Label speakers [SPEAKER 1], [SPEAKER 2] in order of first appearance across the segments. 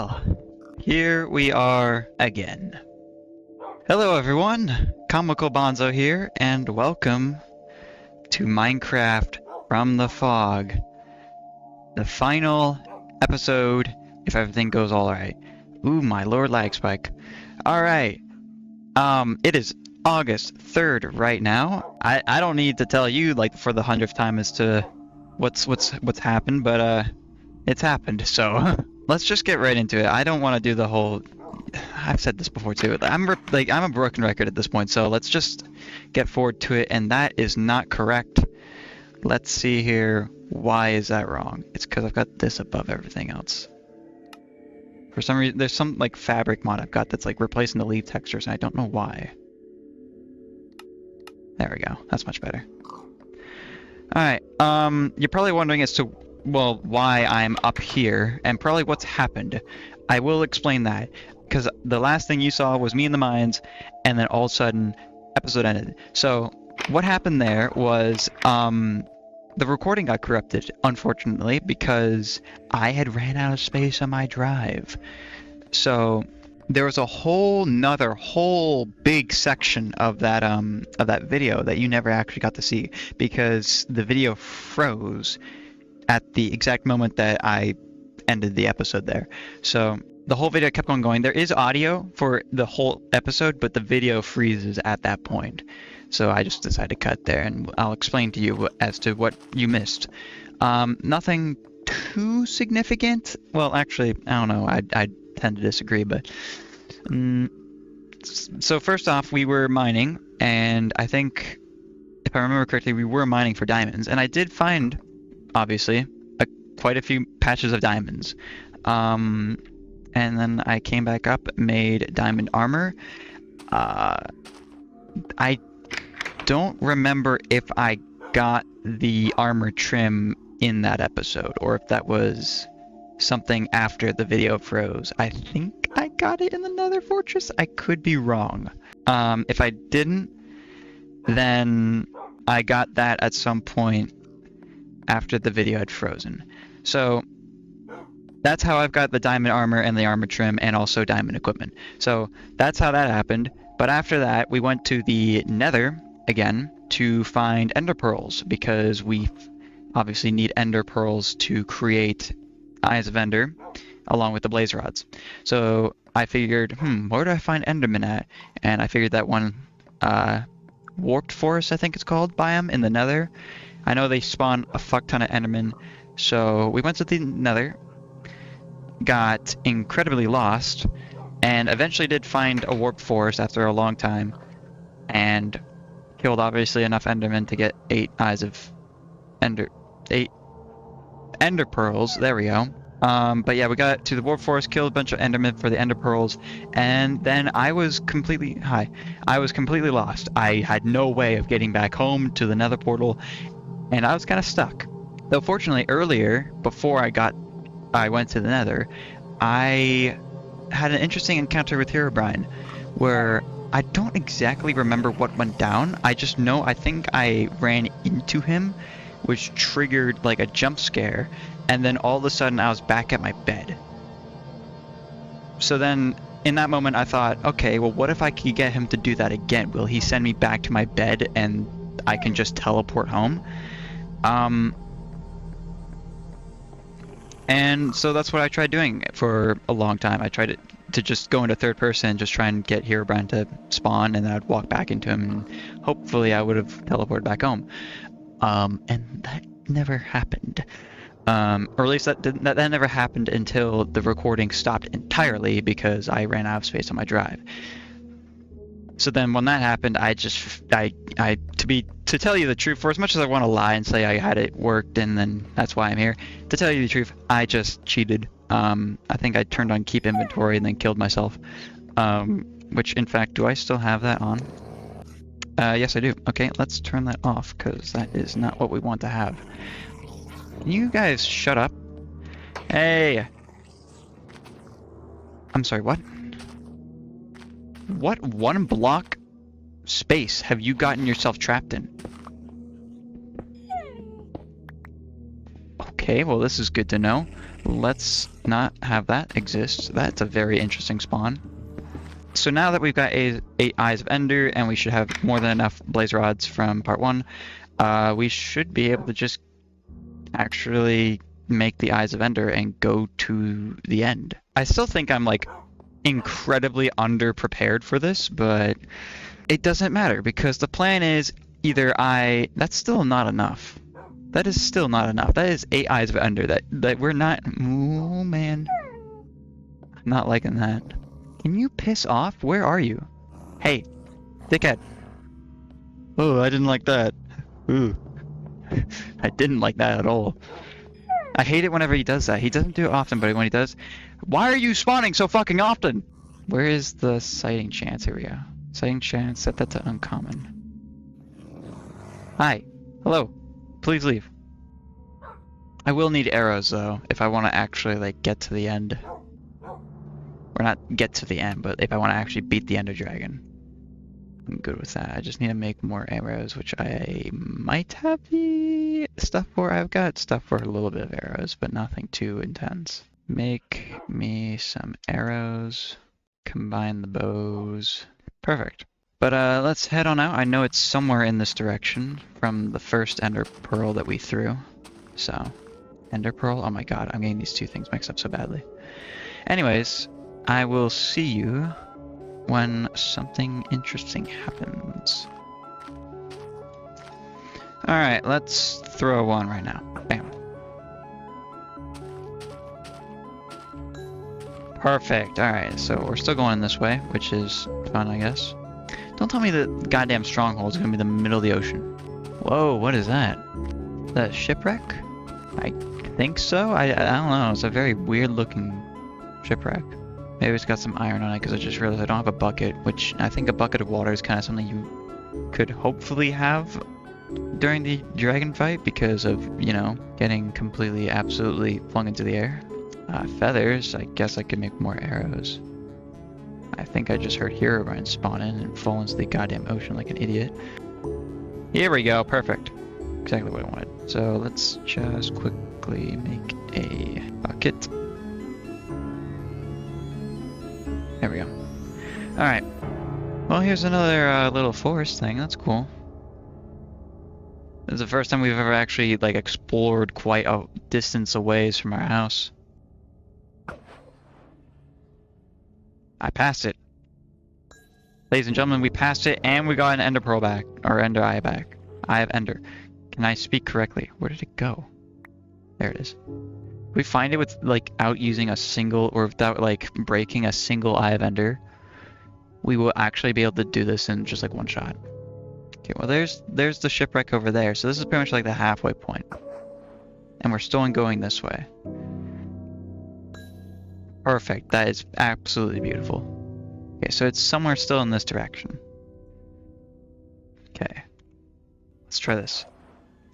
[SPEAKER 1] Well, here we are again. Hello everyone, ComicalBonzo here, and welcome to Minecraft from the Fog. The final episode, if everything goes alright. Ooh, my lord lag spike. Alright, it is August 3rd right now. I don't need to tell you, like, for the 100th time as to what's happened, but, it's happened, so... Let's just get right into it. I don't want to do the whole... I've said this before too. I'm a broken record at this point, so let's just get forward to it, and that is not correct. Let's see here. Why is that wrong? It's because I've got this above everything else. For some reason, there's some like fabric mod I've got that's like replacing the leaf textures, and I don't know why. There we go. That's much better. Alright, you're probably wondering as to, well, why I'm up here, and probably what's happened. I will explain that, because the last thing you saw was me in the mines, and then all of a sudden, episode ended. So, what happened there was, the recording got corrupted, unfortunately, because I had ran out of space on my drive. So, there was a whole big section of that video that you never actually got to see, because the video froze at the exact moment that I ended the episode there. So the whole video kept on going. There is audio for the whole episode, but the video freezes at that point. So I just decided to cut there, and I'll explain to you as to what you missed. Nothing too significant. Well, actually, I don't know. I tend to disagree, but... So first off, we were mining, and I think, if I remember correctly, we were mining for diamonds. And I did find... obviously, quite a few patches of diamonds. And then I came back up, made diamond armor. I don't remember if I got the armor trim in that episode, or if that was something after the video froze. I think I got it in the Nether Fortress. I could be wrong. If I didn't, then I got that at some point after the video had frozen. So that's how I've got the diamond armor and the armor trim and also diamond equipment. So that's how that happened. But after that, we went to the Nether again to find ender pearls, because we obviously need ender pearls to create Eyes of Ender along with the blaze rods. So I figured, where do I find enderman at? And I figured that one warped forest, I think it's called, biome in the Nether. I know they spawn a fuck ton of endermen, so we went to the Nether, got incredibly lost, and eventually did find a warped forest after a long time, and killed obviously enough endermen to get 8 ender pearls. There we go. But yeah, we got to the warped forest, killed a bunch of endermen for the ender pearls, and then I was completely lost. I had no way of getting back home to the Nether portal, and I was kind of stuck. Though fortunately earlier, before I went to the Nether, I had an interesting encounter with Herobrine, where I don't exactly remember what went down. I just know I think I ran into him, which triggered like a jump scare, and then all of a sudden I was back at my bed. So then in that moment I thought, okay, well, what if I could get him to do that again? Will he send me back to my bed and I can just teleport home? And so that's what I tried doing for a long time. I tried to just go into third person, just try and get Herobrine to spawn, and then I'd walk back into him, and hopefully I would have teleported back home. And that never happened. Or at least that never happened until the recording stopped entirely, because I ran out of space on my drive. So then when that happened, to tell you the truth, for as much as I want to lie and say I had it worked and then that's why I'm here, to tell you the truth, I just cheated. I think I turned on keep inventory and then killed myself. Which in fact, do I still have that on? Yes I do. Okay, let's turn that off, because that is not what we want to have. Can you guys shut up? Hey! I'm sorry, what? What 1 block space have you gotten yourself trapped in? Okay, well this is good to know. let's not have that exist. That's a very interesting spawn. So now that we've got 8 Eyes of Ender, and we should have more than enough blaze rods from part 1, we should be able to just actually make the Eyes of Ender and go to the end. I still think I'm like incredibly underprepared for this, but it doesn't matter because the plan is either that's still not enough. That is still not enough. That is 8 Eyes of Ender. That we're not. Oh man, I'm not liking that. Can you piss off? Where are you? Hey, dickhead. Oh, I didn't like that. Ooh. I didn't like that at all. I hate it whenever he does that. He doesn't do it often, but when he does... Why are you spawning so fucking often? Where is the sighting chance? Here we go. Sighting chance, set that to uncommon. Hi. Hello. Please leave. I will need arrows, though, if I want to actually, like, get to the end. Or not get to the end, but if I want to actually beat the Ender Dragon. I'm good with that. I just need to make more arrows, which I might have the stuff for. I've got stuff for a little bit of arrows, but nothing too intense. Make me some arrows. Combine the bows. Perfect. But let's head on out. I know it's somewhere in this direction from the first Ender Pearl that we threw. So, Ender Pearl? Oh my god, I'm getting these two things mixed up so badly. Anyways, I will see you when something interesting happens. Alright, let's throw one right now. Bam. Perfect. Alright, so we're still going this way, which is fun, I guess. Don't tell me the goddamn stronghold is going to be in the middle of the ocean. Whoa, what is that? The shipwreck? I think so? I don't know. It's a very weird looking shipwreck. Maybe it's got some iron on it because I just realized I don't have a bucket, which I think a bucket of water is kind of something you could hopefully have during the dragon fight because of, you know, getting completely, absolutely flung into the air. Feathers, I guess I could make more arrows. I think I just heard Herobrine spawn in and fall into the goddamn ocean like an idiot. Here we go, perfect. Exactly what I wanted. So let's just quickly make a bucket. There we go. Alright. Well, here's another little forest thing. That's cool. This is the first time we've ever actually, like, explored quite a distance away from our house. I passed it. Ladies and gentlemen, we passed it and we got an Ender Pearl back. Or Ender Eye back. Eye of Ender. Can I speak correctly? Where did it go? There it is. If we find it without using a single, or without like breaking a single Eye of Ender, we will actually be able to do this in just like one shot. Okay, well there's the shipwreck over there, so this is pretty much like the halfway point. And we're still going this way. Perfect, that is absolutely beautiful. Okay, so it's somewhere still in this direction. Okay, let's try this.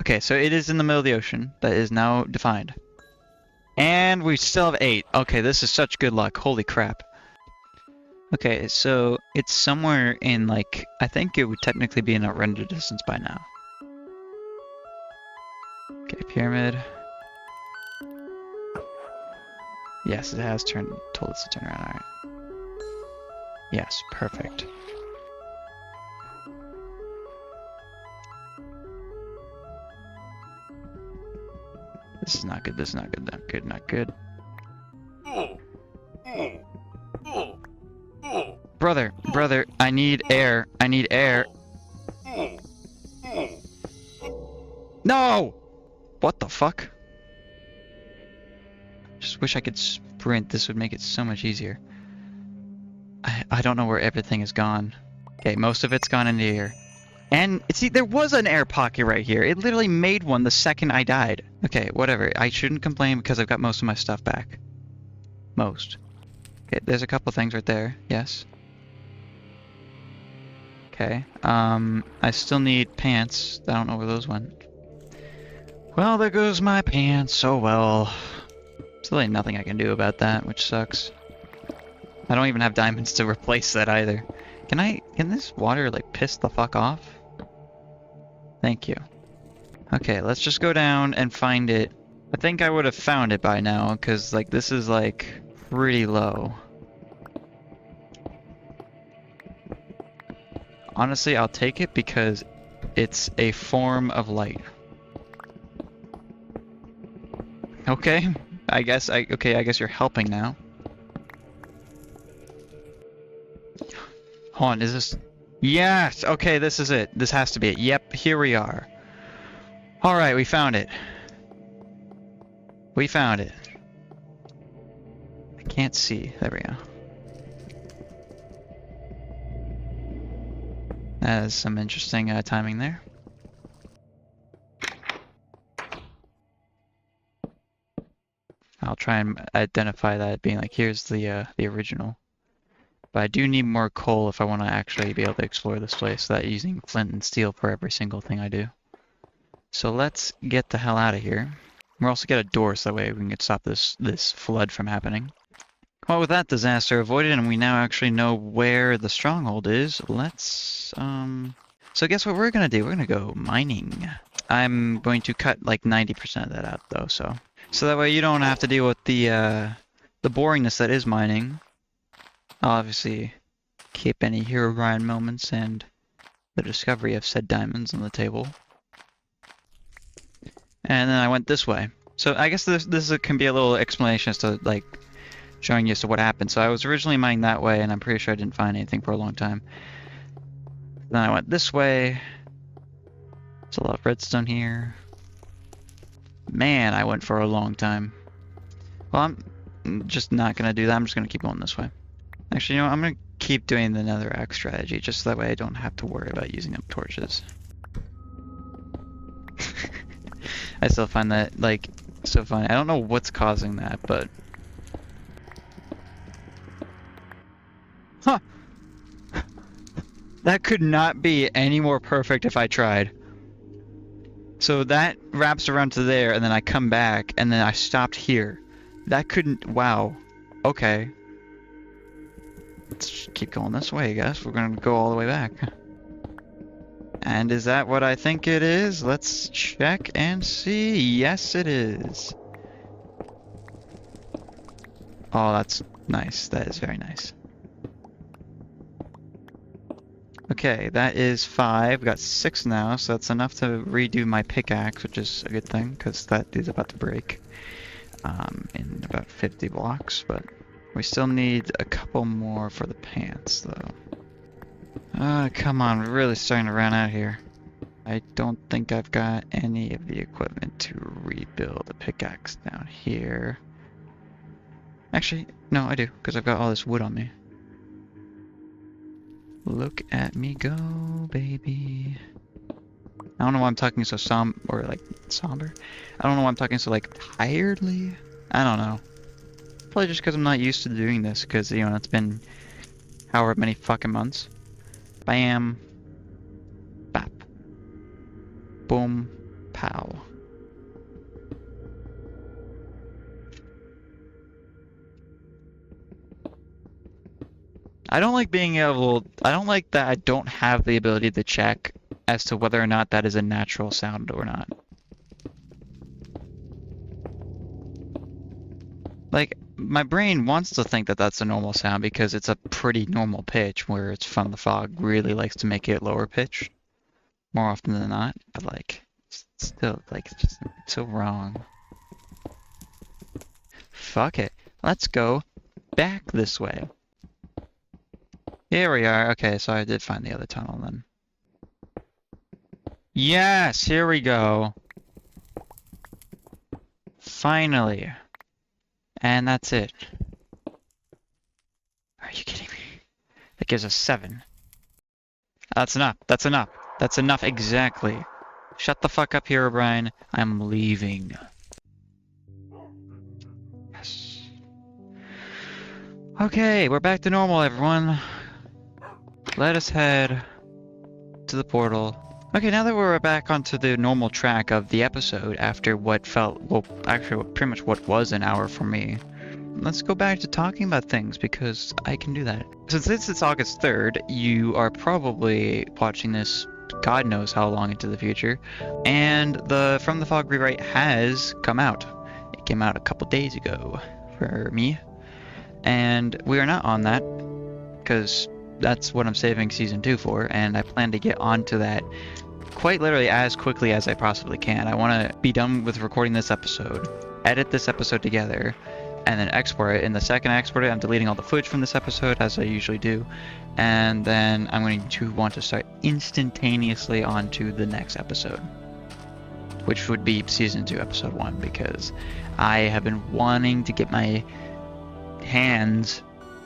[SPEAKER 1] Okay, so it is in the middle of the ocean. That is now defined. And we still have 8. Okay, this is such good luck. Holy crap. Okay, so it's somewhere in, like, I think it would technically be in a render distance by now. Okay, pyramid. Yes, it has told us to turn around. Alright. Yes, perfect. This is not good, this is not good, not good, not good. Brother, I need air. I need air. No! What the fuck? Just wish I could sprint. This would make it so much easier. I don't know where everything is gone. Okay, most of it's gone into here. And, see, there was an air pocket right here. It literally made one the second I died. Okay, whatever. I shouldn't complain because I've got most of my stuff back. Most. Okay, there's a couple things right there. Yes. Okay. I still need pants. I don't know where those went. Well, there goes my pants. Oh well. Still ain't nothing I can do about that, which sucks. I don't even have diamonds to replace that either. Can this water, like, piss the fuck off? Thank you. Okay, let's just go down and find it I think I would have found it by now, because, like, this is, like, pretty low. Honestly, I'll take it because it's a form of light. Okay, I guess you're helping now. Hold on, is this... Yes! Okay, this is it. This has to be it. Yep, here we are. Alright, we found it. We found it. I can't see. There we go. That is some interesting timing there. I'll try and identify that being like, here's the original. But I do need more coal if I want to actually be able to explore this place, so that using flint and steel for every single thing I do. So let's get the hell out of here. We'll also get a door so that way we can stop this flood from happening. Well, with that disaster avoided and we now actually know where the stronghold is, let's so guess what we're gonna do? We're gonna go mining. I'm going to cut like 90% of that out though, so that way you don't have to deal with the boringness that is mining. I'll obviously keep any Herobrine moments and the discovery of said diamonds on the table. And then I went this way. So I guess this can be a little explanation as to like showing you as to what happened. So I was originally mining that way, and I'm pretty sure I didn't find anything for a long time. Then I went this way. There's a lot of redstone here. Man, I went for a long time. Well, I'm just not gonna do that. I'm just gonna keep going this way. Actually, you know what? I'm gonna keep doing the netherrack strategy, just so that way I don't have to worry about using up torches. I still find that, like, so funny. I don't know what's causing that, but... Huh! That could not be any more perfect if I tried. So that wraps around to there, and then I come back, and then I stopped here. That couldn't... Wow. Okay. Let's just keep going this way, I guess. We're gonna go all the way back. And is that what I think it is? Let's check and see. Yes, it is. Oh, that's nice. That is very nice. Okay, that is 5. We got 6 now, so that's enough to redo my pickaxe, which is a good thing, because that is about to break in about 50 blocks, but we still need a couple more for the pants, though. Come on, we're really starting to run out here. I don't think I've got any of the equipment to rebuild a pickaxe down here. Actually, no, I do, because I've got all this wood on me. Look at me go, baby. I don't know why I'm talking so somber. I don't know why I'm talking so, like, tiredly. I don't know. Probably just because I'm not used to doing this, because, you know, it's been however many fucking months. Bam. Bap. Boom. Pow. I don't like being able... I don't like that I don't have the ability to check as to whether or not that is a natural sound or not. Like, my brain wants to think that that's a normal sound because it's a pretty normal pitch where it's from the fog really likes to make it lower pitch more often than not, but like, still, like, it's just it's so wrong. Fuck it. Let's go back this way. Here we are. Okay, so I did find the other tunnel then. Yes, here we go. Finally. And that's it. Are you kidding me? That gives us 7. That's enough. That's enough. That's enough exactly. Shut the fuck up here, O'Brien. I'm leaving. Yes. Okay, we're back to normal, everyone. Let us head to the portal. Okay, now that we're back onto the normal track of the episode after what felt, well, actually pretty much what was an hour for me, let's go back to talking about things because I can do that. Since it's August 3rd, you are probably watching this God knows how long into the future, and the From the Fog rewrite has come out. came out a couple days ago for me. And we are not on that, because that's what I'm saving Season 2 for, and I plan to get onto that quite literally as quickly as I possibly can. I want to be done with recording this episode, edit this episode together, and then export it. In the second I export it, I'm deleting all the footage from this episode, as I usually do, and then I'm going to want to start instantaneously onto the next episode, which would be Season 2, Episode 1, because I have been wanting to get my hands,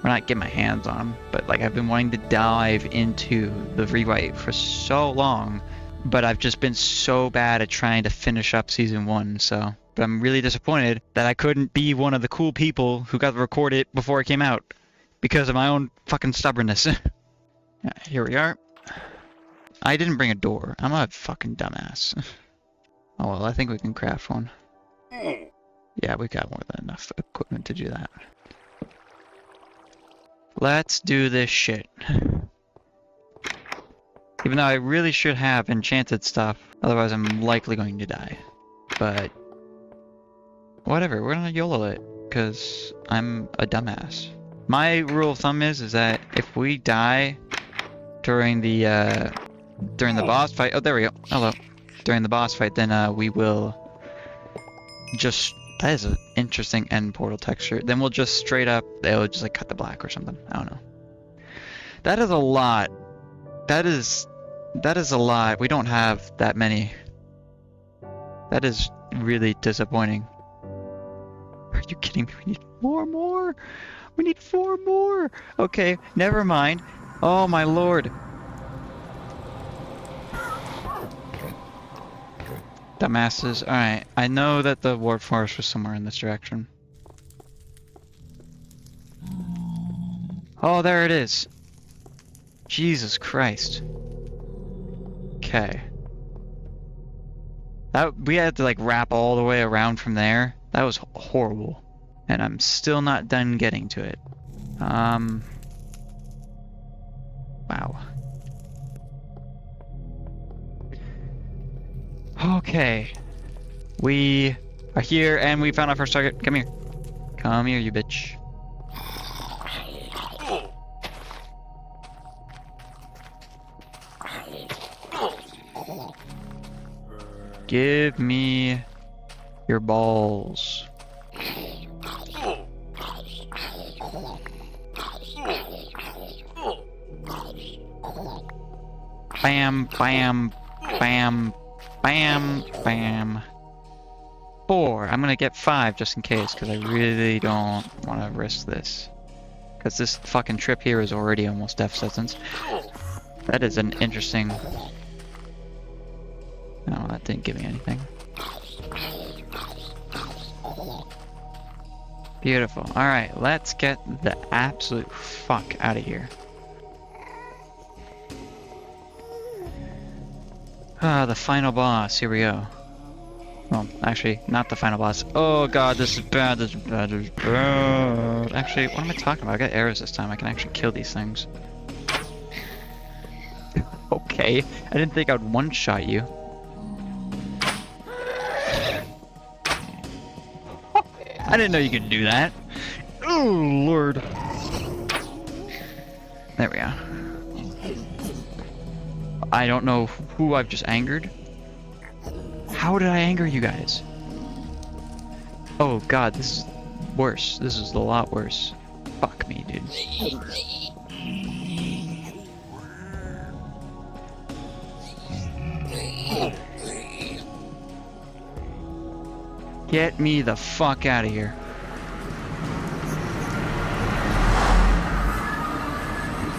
[SPEAKER 1] or not get my hands on, but like I've been wanting to dive into the rewrite for so long, but I've just been so bad at trying to finish up Season 1, so. But I'm really disappointed that I couldn't be one of the cool people who got to record it before it came out, because of my own fucking stubbornness. Yeah, here we are. I didn't bring a door. I'm a fucking dumbass. Oh well, I think we can craft one. Yeah, we got more than enough equipment to do that. Let's do this shit. Even though I really should have enchanted stuff, otherwise I'm likely going to die. But whatever, we're gonna YOLO it, because I'm a dumbass. My rule of thumb is that if we die during the boss fight, oh there we go, hello. During the boss fight, then we will just, that is an interesting end portal texture. Then we'll just straight up, it'll just like cut the black or something. I don't know. That is a lot. That is a lot. We don't have that many. That is really disappointing. Are you kidding me? We need four more. We need 4 more. Okay, never mind. Oh my lord. Dumbasses. Alright, I know that the warp forest was somewhere in this direction. Oh, there it is. Jesus Christ. Okay. We had to like wrap all the way around from there. That was horrible. And I'm still not done getting to it. Wow. Okay. We are here and we found our first target. Come here. Come here, you bitch. Give me your balls. Bam, bam, bam, bam, bam. 4. I'm gonna get 5 just in case, because I really don't want to risk this. Because this fucking trip here is already almost death sentence. That is an interesting... No, that didn't give me anything. Beautiful. Alright, let's get the absolute fuck out of here. Ah, the final boss. Here we go. Well, actually, not the final boss. Oh god, this is bad, this is bad, this is bad. Actually, what am I talking about? I got arrows this time. I can actually kill these things. Okay, I didn't think I'd one-shot you. I didn't know you could do that. Oh, Lord. There we are. I don't know who I've just angered. How did I anger you guys? Oh god, this is worse. This is a lot worse. Fuck me, dude. Get me the fuck out of here.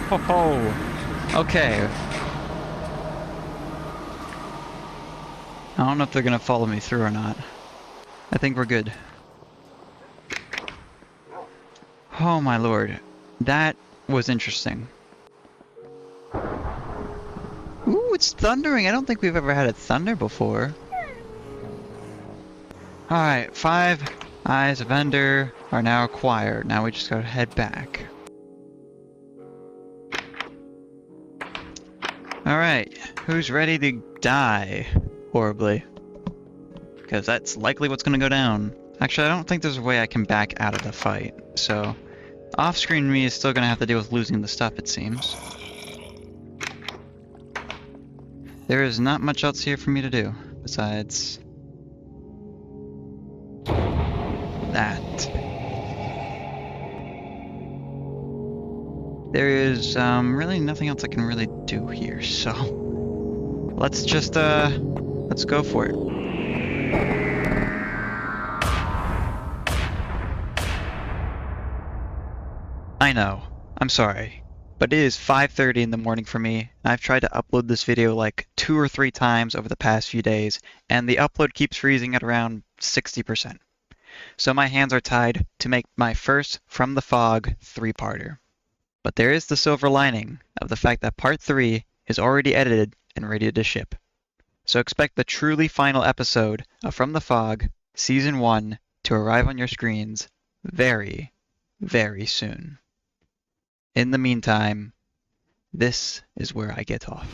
[SPEAKER 1] Ho ho. Okay. I don't know if they're gonna follow me through or not. I think we're good. Oh my lord. That was interesting. Ooh, it's thundering. I don't think we've ever had it thunder before. Alright, 5 eyes of Ender are now acquired. Now we just gotta head back. Alright, who's ready to die horribly? Because that's likely what's gonna go down. Actually, I don't think there's a way I can back out of the fight, so off-screen me is still gonna have to deal with losing the stuff, it seems. There is not much else here for me to do, besides that. There is really nothing else I can really do here, so let's just let's go for it. I know, I'm sorry, but it is 5:30 in the morning for me. I've tried to upload this video like 2 or 3 times over the past few days, and the upload keeps freezing at around 60%. So my hands are tied to make my first From the Fog 3-parter. But there is the silver lining of the fact that part 3 is already edited and ready to ship. So expect the truly final episode of From the Fog Season 1 to arrive on your screens very, very soon. In the meantime, this is where I get off.